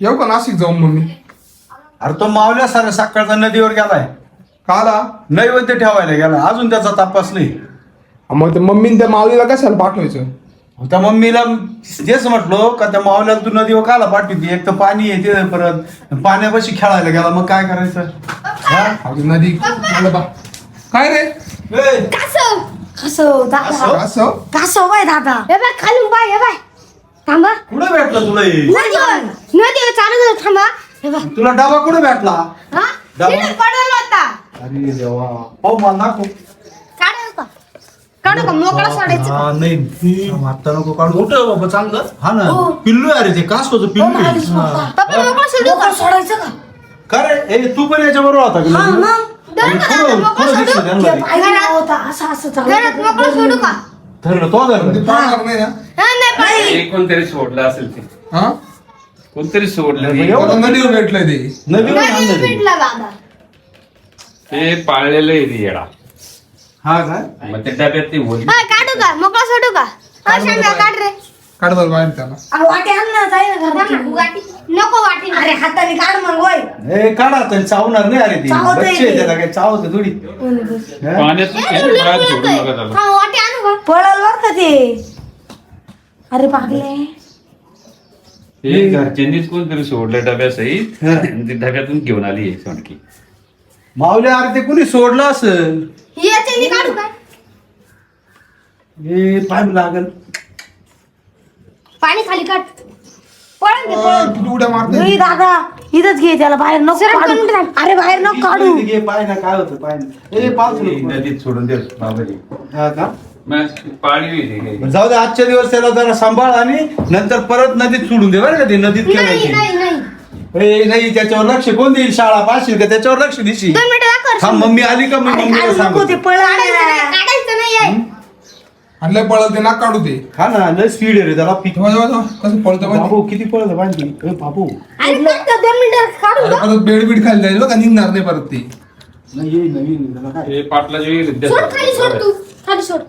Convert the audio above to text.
येऊ का नाशिक जाऊन मम्मी? अरे तो मावल्या सारा सकाळचा नदीवर गेलाय. काला नैवेद्य ठेवायला गेला, अजून त्याचा तपास नाही. मग ते मम्मीने त्या माऊलीला कशाला पाठवायचं? त्या मम्मीला तेच म्हटलो का त्या मावल्याला तू नदीवर काला पाठवते, एक तर पाणी येते परत पाण्यापाशी खेळायला गेला, मग काय करायचं? नदी काय रे? कासव कासव दादा असं कासव बाय दादा हे बाय खालून बाय हे बाय थांबा कुठे भेटलं तुला हे? नदीवर चालू झालं थांबा हे बाय तुला डबा कुठे भेटला? हा डबा? तिथे पडला होता अरे देवा, पाहू मला दाखव. काढू का मोकळा सोडायचं हा, नाही आता नको काढू. मोठं बाबा चांगलं. हा ना, पिल्लू आहे अरे ते कासवाचं पिल्लू आहे. पप्पा मोकळा सोडू का सोडायचं का का रे? ए, तू पण याच्या बरोबर होता का? हा नदीवर? मग आणि पुढं दिसलं त्यांना रे. घरात मोकळा सोडू का धरलं तो धरलं. पाहणार नाही ना? हा नाही पाहिजे हे कोणतरी सोडलं असेल ते, हा कोणतरी सोडलं अरे हे. एवढं आता नदीवर भेटलंय ते. नदीवर आणलं ते. भेटला दादा ते पाळलेलं आहे ते येडा. हा काय? मग ते डब्यात ते होईल. हा काढू का मोकळा सोडू का हा शाम्या काढ रे काढ बरं बाहेर त्याला. वाटी आण ना जाई ना वाटी नको वाटी अरे हाताने काढ मग वय ए, काढा तर चावणार नाही अरे ती. चावतंय बच्चे ते. त्याला काय चावत थोडी. हा? पाण्यात बाहेर सोडू नका त्याला. हा वाटी आणू का पळल बर का ते अरे पागले हे घरच्यांनीच कोणतरी सोडलं डब्यासहित आणि ती डब्यातून घेऊन आली आहे सोडकी. माऊल्या अरे ते कुणी सोडलं असेल. याच्याने काढू का ए, पाय लागल. पाणी खाली काढ पळून घे पळून किती उड्या मारते? नाही दादा इथंच घे त्याला बाहेर नको काढू अरे बाहेर नको काढू घे पाय ना, काय होतं पाय ना. ए, पाच हे लोक. नदीत सोडून दे बाबाजी. हा का? मग पाळली होती काही. जाऊ दे, आजच्या दिवस त्याला जरा सांभाळ आणि नंतर परत नदीत सोडून दे बरं का. ते नदीत नाही खेळायची. नाही नाही ए, नाही त्याच्यावर लक्ष कोण देईल? शाळा पाशील का त्याच्यावर लक्ष देशील? 2 मिनिटं दाखव हा, मम्मी आली का? मग अरे मम्मीला काढू नको ते सांग. काढायचं नाही आहे आणि लय पळत ते ना काढू ते. हा ना, लय स्पीड आहे रे त्याला. तेव्हा जेव्हा जेव्हा कसं पळतं माहिती? बाबू किती पळत पाहिजे. ए, बाबू अरे फक्त 2 मिनिटं काढू अरे परत बेड बीड खाली जाईल का, निघणार नाही परत ते. नाही, नवीन त्याला काय. हे पाटलाची विद्या सोड खाली सोड तू खाली सोड